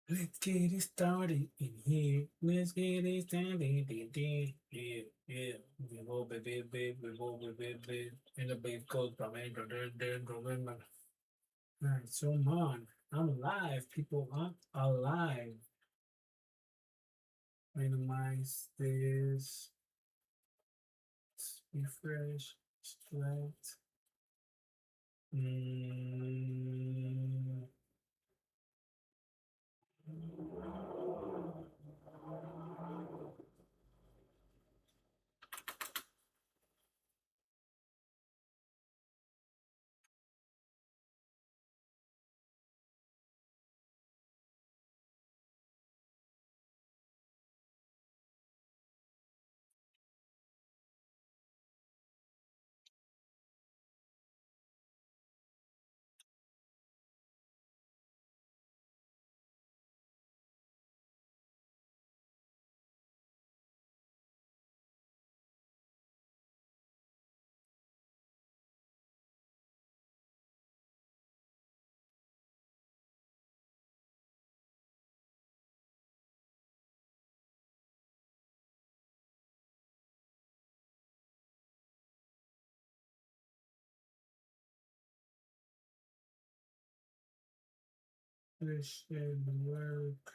Let's get it started in here. Let's get it started. Yeah, yeah. We go, baby, baby, we go, baby, baby. And the babe goes, remember. All right, so on. I'm alive, people. I'm alive. Minimize this. Refresh. Select. Mm. This should work.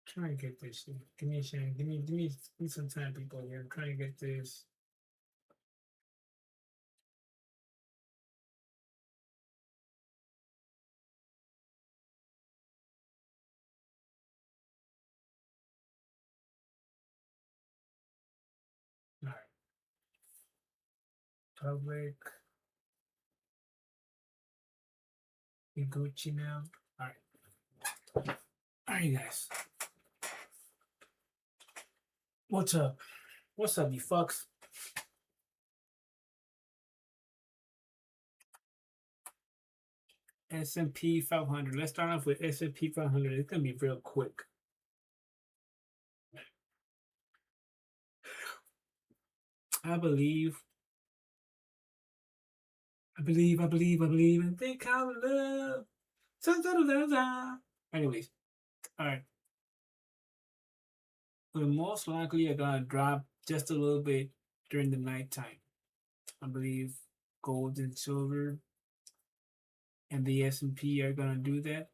Try and get this shit. Give me a chance. Give me some time, people. Here, I'm trying to get this. All right, public. We Gucci now. All right, all right, guys. What's up? What's up, you fucks? S&P 500. Let's start off with S&P 500. It's gonna be real quick. I believe. And think how love. Anyways, all right. But most likely, are gonna drop just a little bit during the nighttime. I believe gold and silver and the S&P are gonna do that.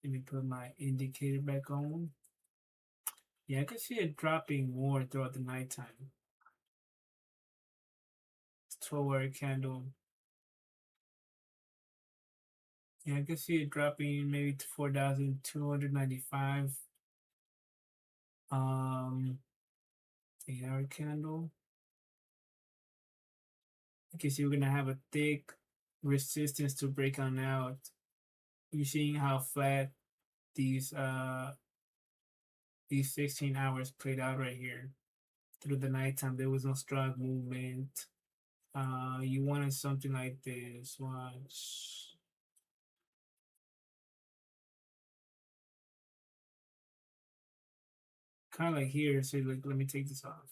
Let me put my indicator back on. Yeah, I can see it dropping more throughout the nighttime. 12-hour candle. Yeah, I can see it dropping maybe to 4,295. 8-hour candle. I can see we're gonna have a thick resistance to break on out. You're seeing how flat these 16 hours played out right here. Through the nighttime, there was no strong movement. You wanted something like this. Watch. Kind of like here. So like, let me take this off.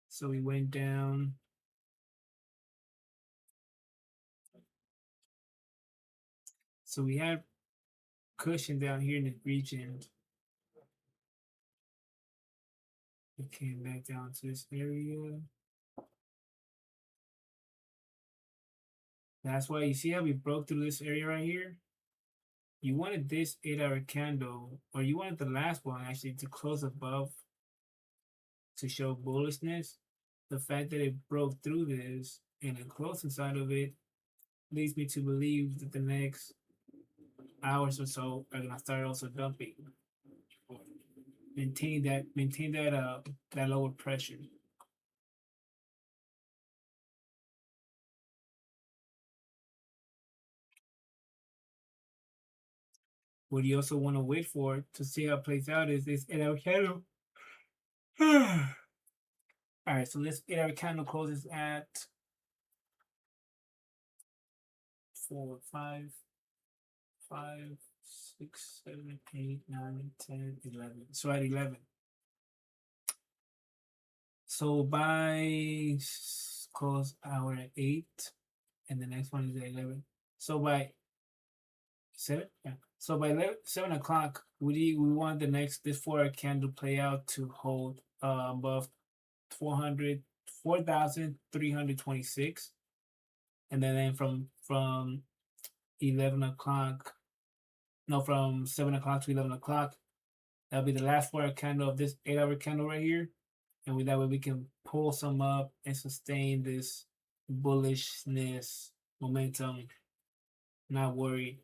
So we went down. So we had cushion down here in the region. We came back down to this area. That's why you see how we broke through this area right here? You wanted this 8-hour candle, or you wanted the last one actually to close above to show bullishness. The fact that it broke through this and it closed inside of it leads me to believe that the next hours or so are gonna start also dumping. Maintain that lower pressure. What you also want to wait for to see how it plays out is this 8-hour candle. All right, so this 8-hour candle closes at 4, 5, 5, 6, 7, 8, 9, 10, 11. So at 11. So by close hour at 8, and the next one is at 11. So by 7, yeah. So by 11, 7 o'clock, we want the next this 4 candle play out to hold above 400, 4,326, and then from 11 o'clock, no, from 7 o'clock to 11 o'clock, that'll be the last 4 candle of this 8-hour candle right here, and with that way we can pull some up and sustain this bullishness momentum. Not worried.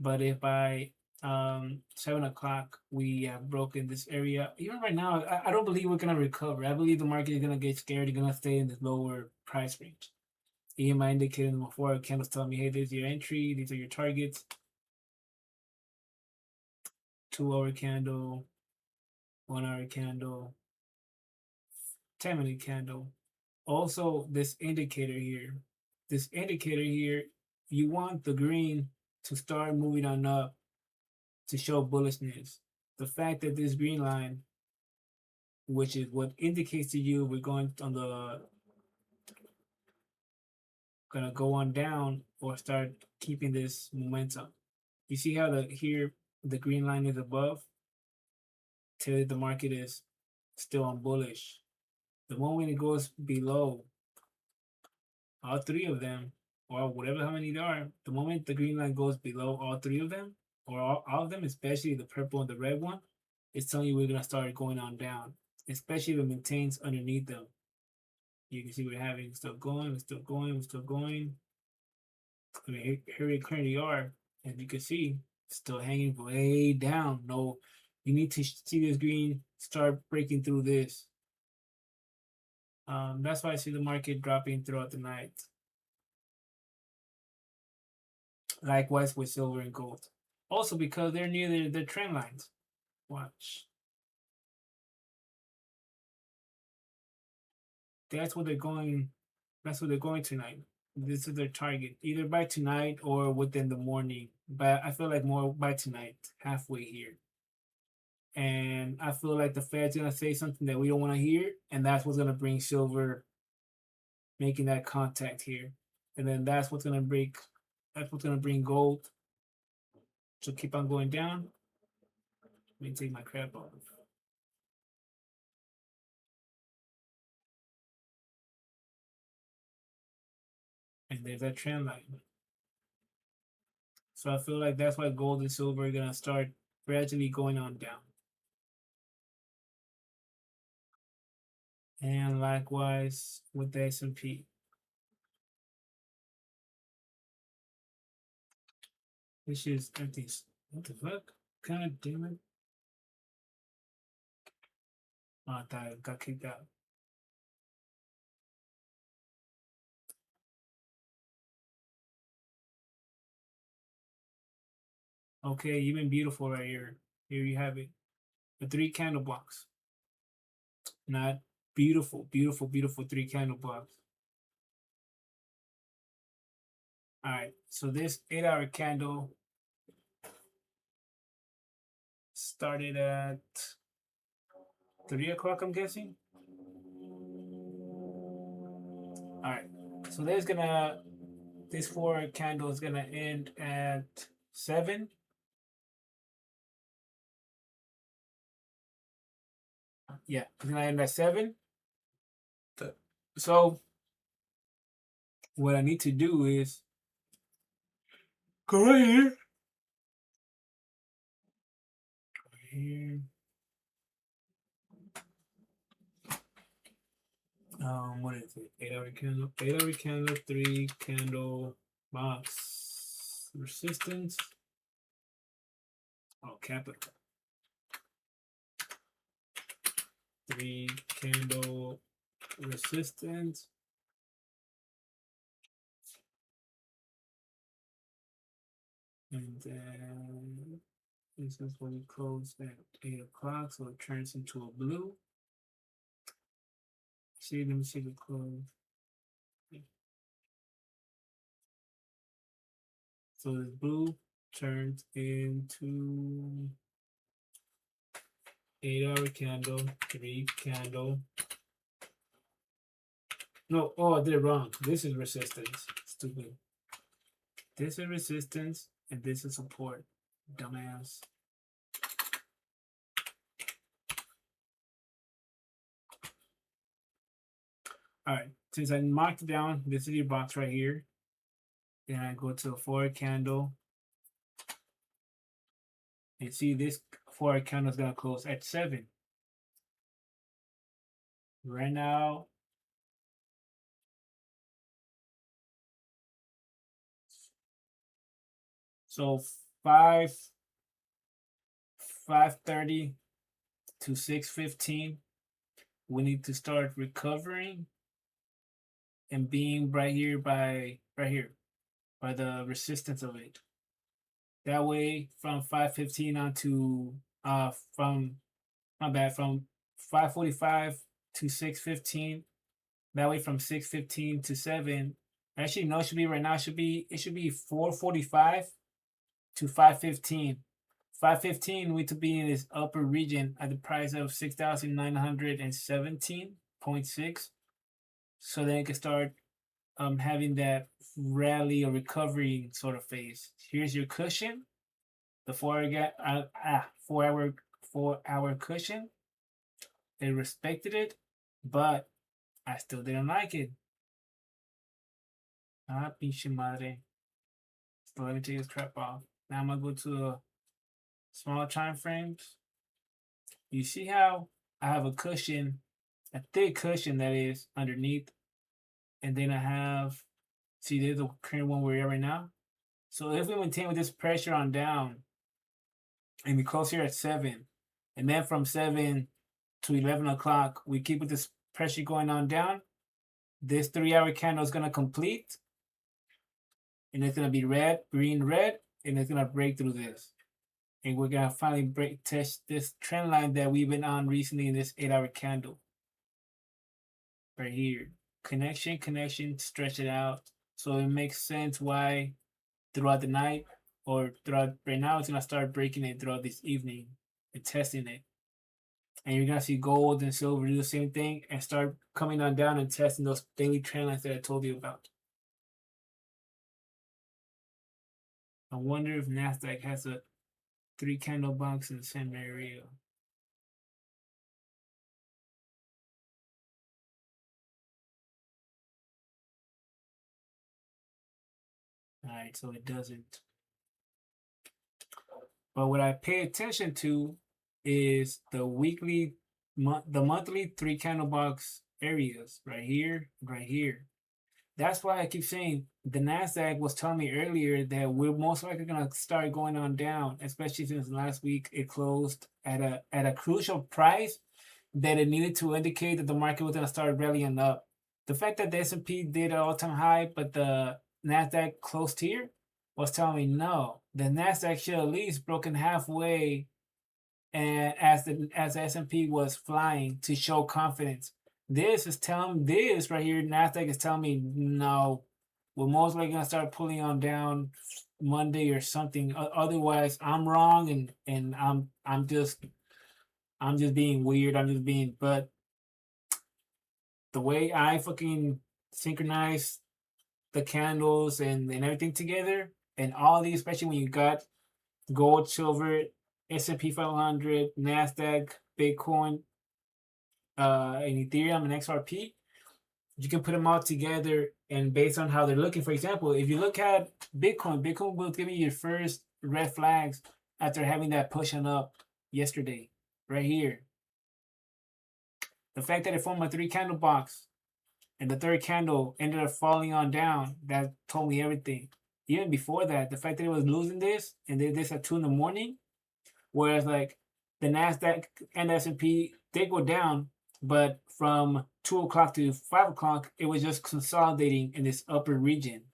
But if by 7 o'clock we have broken this area, even right now, I don't believe we're gonna recover. I believe the market is gonna get scared. It's gonna stay in this lower price range. EMI indicator before candles telling me, hey, this is your entry, these are your targets. 2-hour candle, 1-hour candle, 10-minute candle. Also, this indicator here, you want the green to start moving on up to show bullishness. The fact that this green line, which is what indicates to you we're going on the gonna go on down or start keeping this momentum. You see how the green line is above? Tell you the market is still on bullish. The moment it goes below all three of them, or whatever how many there are, the moment the green line goes below all three of them, or all of them, especially the purple and the red one, it's telling you we're gonna start going on down. Especially if it maintains underneath them. You can see we're having still going, we're still going, we're still going. I mean, here we currently are, as you can see, still hanging way down. No, you need to see this green start breaking through this. That's why I see the market dropping throughout the night. Likewise with silver and gold. Also because they're near their trend lines. Watch. That's what they're going. That's what they're going tonight. This is their target, either by tonight or within the morning. But I feel like more by tonight, halfway here. And I feel like the Fed's gonna say something that we don't want to hear, and that's what's gonna bring silver making that contact here, and then that's what's gonna break. That's what's gonna bring gold to keep on going down. Let me take my crap off. And there's that trend line. So I feel like that's why gold and silver are gonna start gradually going on down. And likewise with the S&P. Which is empty. What the fuck? God damn it. Oh, I thought I got kicked out. Okay, even beautiful right here. Here you have it. The 3 candle blocks. Not beautiful, beautiful, beautiful 3 candle blocks. All right, so this 8-hour candle started at 3 o'clock, I'm guessing. All right, so this 4 candle is gonna end at 7. Yeah, it's gonna end at 7. So what I need to do is go right here. Here. What is it? 8-hour candle, 8-hour candle, 3 candle box resistance. Oh, capital. 3 candle resistance. And then this is when it closed at 8 o'clock, so it turns into a blue. See, let me see the close. So it's blue, turned into 8-hour candle, 3 candle. No, oh, I did it wrong. This is resistance. Stupid. This is resistance, and this is support. Dumbass. All right, since I marked it down, this is your box right here. Then I go to a 4 candle. And see this 4 candle is gonna close at 7. Right now, so 5:30 to 6:15, we need to start recovering and being right here by the resistance of it. That way, from 5:15 on to from my bad from 5:45 to 6:15. That way, from 6:15 to 7. Actually, no, it should be right now. It should be 4:45 to 5:15. 5:15, we to be in this upper region at the price of 6,917.6. So then it can start having that rally or recovery sort of phase. Here's your cushion, the 4 hour cushion. They respected it, but I still didn't like it. Ah, pinche madre. So let me take this crap off. Now I'm gonna go to small time frames. You see how I have a cushion, a thick cushion that is underneath, and then I have, see, there's the current one we're at right now. So if we maintain with this pressure on down, and we close here at 7, and then from 7 to 11 o'clock, we keep with this pressure going on down, this 3-hour candle is gonna complete, and it's gonna be red, green, red, and it's gonna break through this. And we're gonna finally test this trend line that we've been on recently in this 8-hour candle. Right here. Connection, stretch it out. So it makes sense why throughout the night or throughout right now it's gonna start breaking it throughout this evening and testing it. And you're gonna see gold and silver do the same thing and start coming on down and testing those daily trend lines that I told you about. I wonder if NASDAQ has a 3 candle box in the same area. Alright, so it doesn't. But what I pay attention to is the monthly 3 candle box areas right here, right here. That's why I keep saying the Nasdaq was telling me earlier that we're most likely gonna start going on down, especially since last week it closed at a crucial price that it needed to indicate that the market was gonna start rallying up. The fact that the S&P did an all-time high, but the Nasdaq closed here was telling me no. The Nasdaq should at least broken halfway, and as the S&P was flying to show confidence. This right here, Nasdaq is telling me no. We're most likely gonna start pulling on down Monday or something. Otherwise, I'm wrong, and I'm just being weird. But the way I fucking synchronize the candles and everything together, and all these, especially when you got gold, silver, S&P 500, Nasdaq, Bitcoin, and Ethereum and XRP, you can put them all together, and based on how they're looking. For example, if you look at Bitcoin will give you your first red flags after having that push on up yesterday, right here. The fact that it formed a 3 candle box and the third candle ended up falling on down, that told me everything. Even before that, the fact that it was losing this and did this at 2 in the morning, whereas like the Nasdaq and S&P did go down, but from 2 o'clock to 5 o'clock, it was just consolidating in this upper region.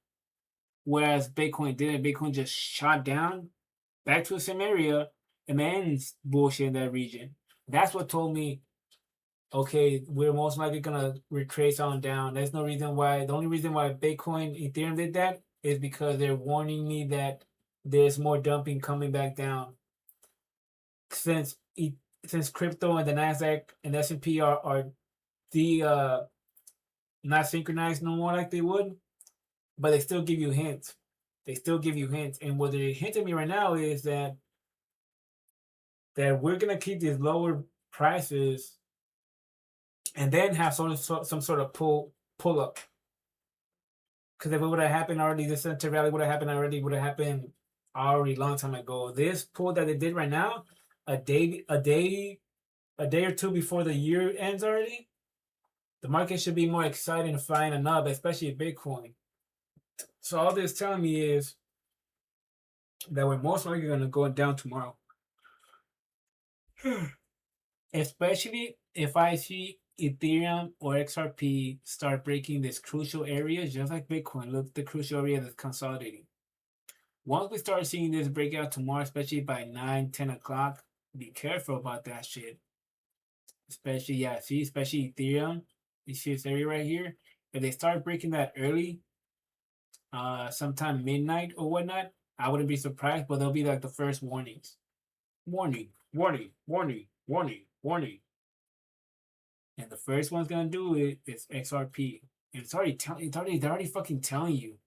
Whereas Bitcoin didn't. Bitcoin just shot down back to the same area and then bullshit in that region. That's what told me, okay, we're most likely gonna retrace on down. There's no reason why. The only reason why Bitcoin, Ethereum did that is because they're warning me that there's more dumping coming back down since since crypto and the Nasdaq and S&P are the not synchronized no more like they would, but they still give you hints. They still give you hints, and what they're hinting me right now is that we're gonna keep these lower prices and then have some sort of pull up. Because if it would have happened already, this center rally would have happened already long time ago. This pull that they did right now, a day or two before the year ends already, the market should be more excited and flying and up, especially Bitcoin. So all this telling me is that we're most likely going to go down tomorrow. Especially if I see Ethereum or XRP start breaking this crucial area, just like Bitcoin. Look, the crucial area that's consolidating. Once we start seeing this breakout tomorrow, especially by 9, 10 o'clock, be careful about that shit. Especially Ethereum. You see this area right here? If they start breaking that early, sometime midnight or whatnot, I wouldn't be surprised, but they'll be like the first warnings. Warning, warning, warning, warning, warning. And the first one's gonna do it is XRP. And they're already fucking telling you.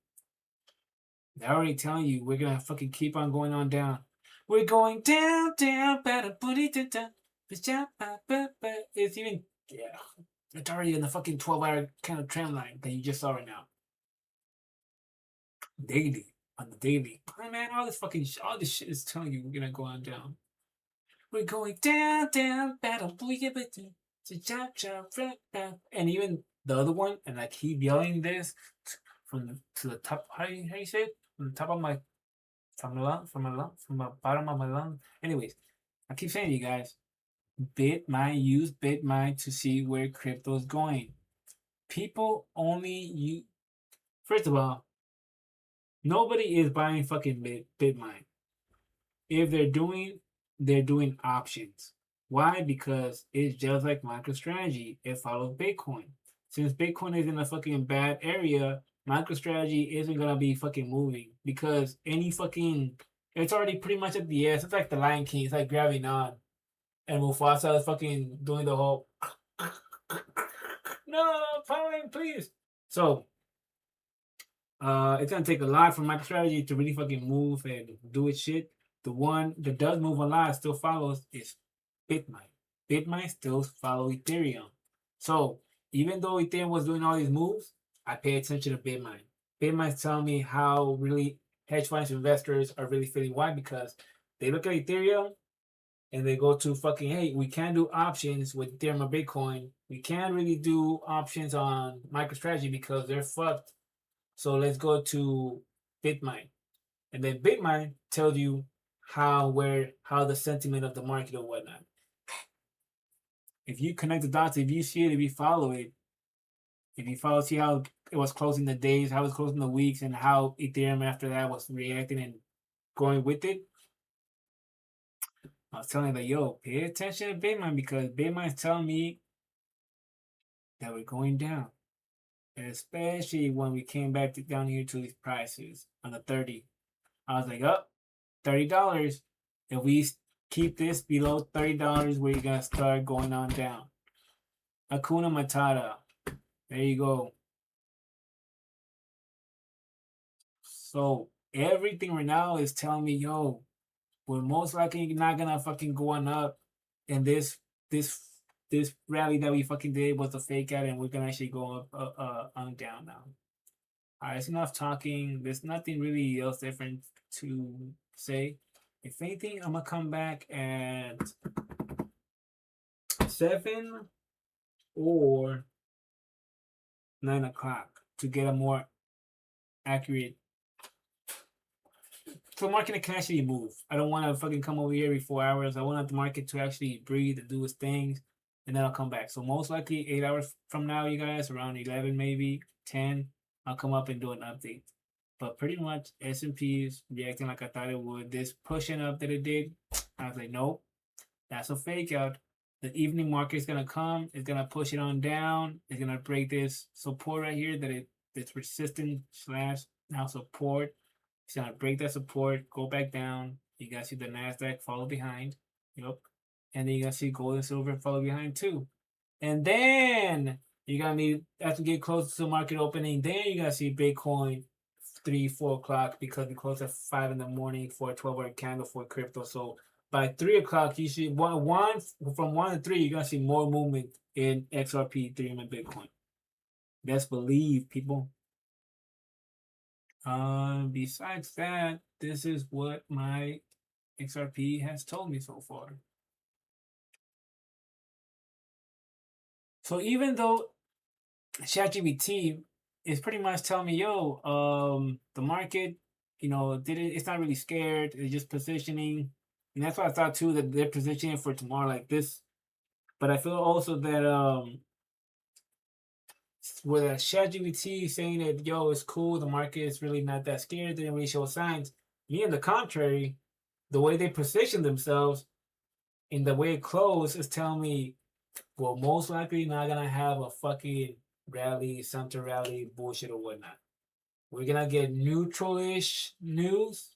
They're already telling you we're gonna fucking keep on going on down. We're going down, down, better put it down. It's even it's already in the fucking 12-hour kind of trend line that you just saw right now. Daily. On the daily. Man, all this shit is telling you we're gonna go on down. We're going down, down, battle, and even the other one, and I keep yelling this to the top. How do you say it? From the top of my from the bottom of my lung. Anyways, I keep saying to you guys, use Bitmine to see where crypto is going. People only use. First of all, nobody is buying fucking Bitmine. If they're doing options. Why? Because it's just like MicroStrategy. It follows Bitcoin. Since Bitcoin is in a fucking bad area, MicroStrategy isn't gonna be fucking moving because it's already pretty much at the end. It's like the Lion King. It's like grabbing on, and Mufasa is fucking doing the whole no, fine, please. So it's gonna take a lot for MicroStrategy to really fucking move and do its shit. The one that does move a lot still follows is Bitmine. Bitmine still follow Ethereum. So even though Ethereum was doing all these moves, I pay attention to Bitmine. Bitmine's telling me how really hedge funds investors are really feeling. Why? Because they look at Ethereum and they go to fucking, hey, we can't do options with Ethereum or Bitcoin. We can't really do options on MicroStrategy because they're fucked. So let's go to Bitmine. And then Bitmine tells you how the sentiment of the market or whatnot. If you connect the dots, if you see it, if you follow it, see how it was closing the days, how it was closing the weeks, and how Ethereum after that was reacting and going with it, I was telling you that, yo, pay attention to Bitmine because Bitmine's telling me that we're going down. And especially when we came back down here to these prices on the 30. I was like, oh, $30. If we keep this below $30, we're going to start going on down. Hakuna Matata. There you go. So everything right now is telling me, yo, we're most likely not gonna fucking go on up, and this rally that we fucking did was a fake out, and we're gonna actually go up on down now. All right, it's enough talking. There's nothing really else different to say. If anything, I'm gonna come back at 7 or 9 o'clock to get a more accurate. So the market can actually move. I don't want to fucking come over here every 4 hours. I want the market to actually breathe and do its things, and then I'll come back. So most likely 8 hours from now, you guys, around 11, maybe 10, I'll come up and do an update. But pretty much S&P is reacting like I thought it would. This pushing up that it did, I was like, nope, that's a fake out. The evening market is gonna come. It's gonna push it on down. It's gonna break this support right here that it's resistant slash now support. It's gonna break that support, go back down. You gotta see the Nasdaq follow behind. Yep. And then you gotta see gold and silver follow behind too. And then you gotta need as we get closer to market opening. Then you gotta see Bitcoin 3, 4 o'clock because we close at 5 in the morning for a 12-hour candle for crypto. So by 3 o'clock, you see one from 1 to 3, you're gonna see more movement in XRP, Ethereum, and Bitcoin. Let's believe, people. Besides that, this is what my XRP has told me so far. So even though ChatGPT is pretty much telling me, yo, the market, it's not really scared. It's just positioning, and that's what I thought too, that they're positioning for tomorrow like this. But I feel also that with a ChatGPT saying that, yo, it's cool, the market is really not that scared, they didn't really show signs. Me, on the contrary, the way they position themselves and the way it closed is telling me, well, most likely not gonna have a fucking rally, center rally, bullshit or whatnot. We're gonna get neutral-ish news.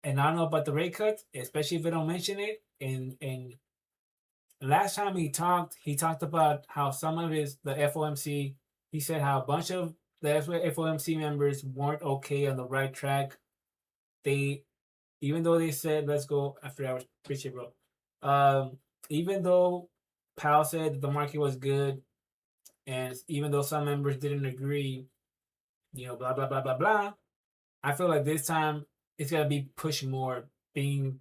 And I don't know about the rate cuts, especially if they don't mention it. And last time he talked about how some of the FOMC, he said how a bunch of the FOMC members weren't okay on the right track. They, even though they said, let's go after hours, appreciate bro. Even though Powell said the market was good, and even though some members didn't agree, blah, blah, blah, blah, blah, I feel like this time it's going to be pushed more, being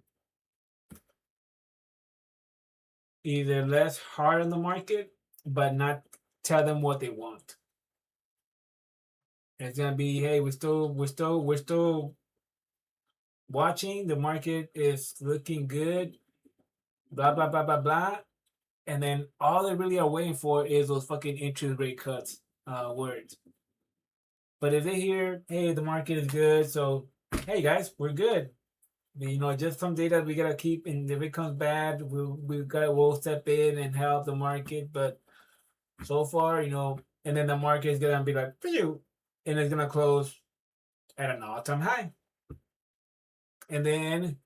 either less hard on the market, but not tell them what they want. It's going to be, hey, we're still watching. The market is looking good, blah, blah, blah, blah, blah. And then all they really are waiting for is those fucking interest rate cuts words. But if they hear, hey, the market is good, so hey guys, we're good. Just some data we gotta keep, and if it comes bad, we'll step in and help the market. But so far, and then the market is gonna be like, phew, and it's gonna close at an all-time high. And then,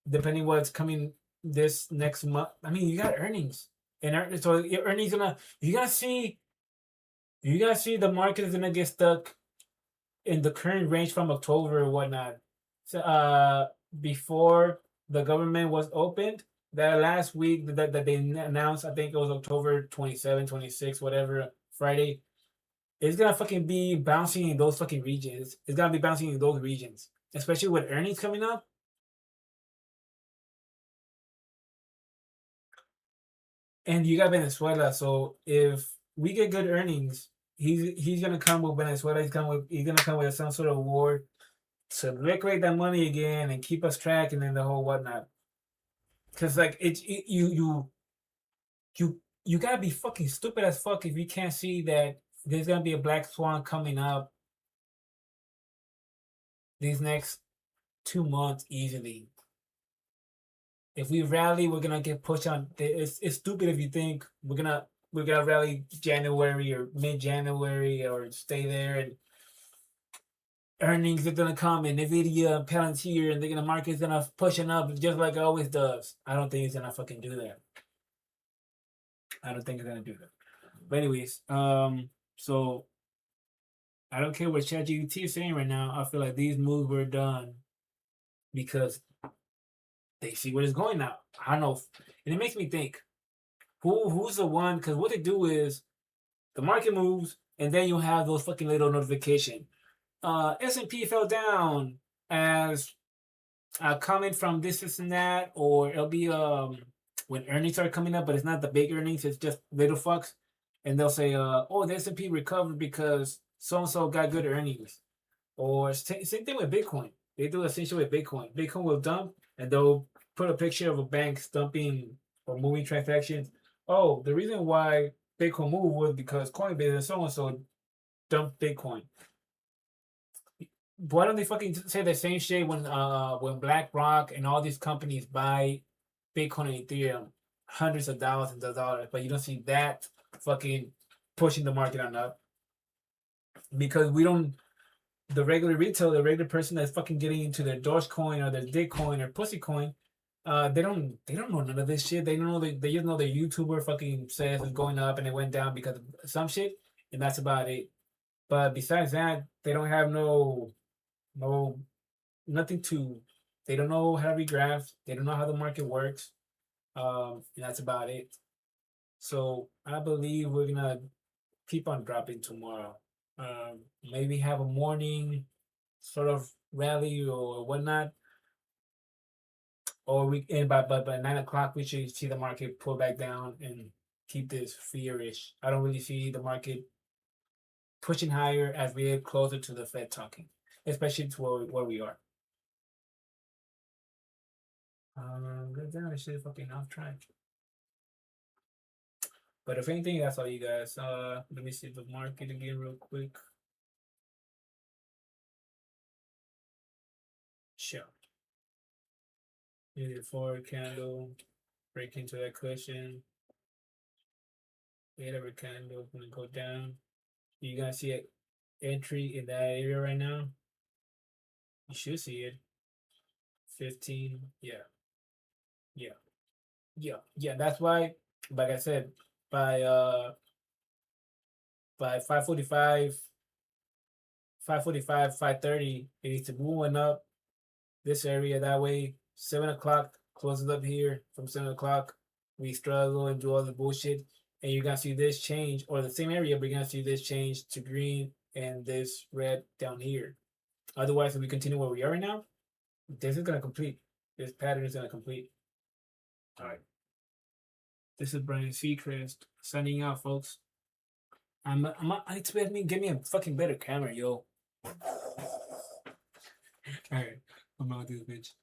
depending what's coming this next month, I mean, you got earnings, and so your earnings you gotta see the market is gonna get stuck in the current range from October or whatnot. So, before the government was opened, that last week that they announced, I think it was October 27, 26, whatever, Friday, it's gonna fucking be bouncing in those fucking regions. It's gonna be bouncing in those regions, especially with earnings coming up. And you got Venezuela, so if we get good earnings, he's gonna come with Venezuela. He's gonna come with some sort of war to liquidate that money again and keep us tracking and the whole whatnot. Because like you gotta be fucking stupid as fuck if you can't see that there's gonna be a black swan coming up these next 2 months easily. If we rally, we're gonna get pushed on. It's stupid if you think we're gonna rally January or mid-January or stay there, and earnings are gonna come and Nvidia and Palantir, and the market's gonna pushing up just like it always does. I don't think it's gonna fucking do that. I don't think it's gonna do that. But anyways, so I don't care what ChatGPT is saying right now. I feel like these moves were done because they see where it's going now. I don't know, and it makes me think who's the one, because what they do is the market moves, and then you have those fucking little notification. S&P fell down as a comment from this and that, or it'll be when earnings are coming up, but it's not the big earnings, it's just little fucks, and they'll say, oh, the S&P recovered because so and so got good earnings. Or same thing with Bitcoin. They do essentially with Bitcoin. Bitcoin will dump, and they'll put a picture of a bank dumping or moving transactions. Oh, the reason why Bitcoin moved was because Coinbase and so and so dumped Bitcoin. Why don't they fucking say the same shit when BlackRock and all these companies buy Bitcoin and Ethereum, hundreds of thousands of dollars, but you don't see that fucking pushing the market on up. because we don't. The regular retail, the regular person that's fucking getting into their Dogecoin or their Bitcoin or Pussy Coin, they don't know none of this shit. They don't know they just know their YouTuber fucking says it's going up and it went down because of some shit, and that's about it. But besides that, they don't have no nothing to. They don't know how to read graphs. They don't know how the market works. And that's about it. So I believe we're gonna keep on dropping tomorrow. Maybe have a morning sort of rally or whatnot, or we and by 9 o'clock we should see the market pull back down and keep this fearish. I don't really see the market pushing higher as we get closer to the Fed talking, especially to where we are. Good damn, I should fucking off track. But if anything, that's all you guys. Let me see the market again real quick. Sure. Maybe the forward candle, break into that cushion. Whatever candle gonna go down. You gonna see an entry in that area right now? You should see it. 15. Yeah. Yeah. Yeah. Yeah. That's why, like I said, by uh by 5:45, 5:30, it needs to move on up this area. That way, 7 o'clock closes up here. From 7 o'clock, we struggle and do all the bullshit, and you're gonna see this change, or the same area, but you're gonna see this change to green and this red down here. Otherwise, if we continue where we are right now, this is gonna complete. This pattern is gonna complete. All right. This is Brian Seacrest signing out, folks. I expect me give me a fucking better camera, yo. All right, I'm out of this bitch.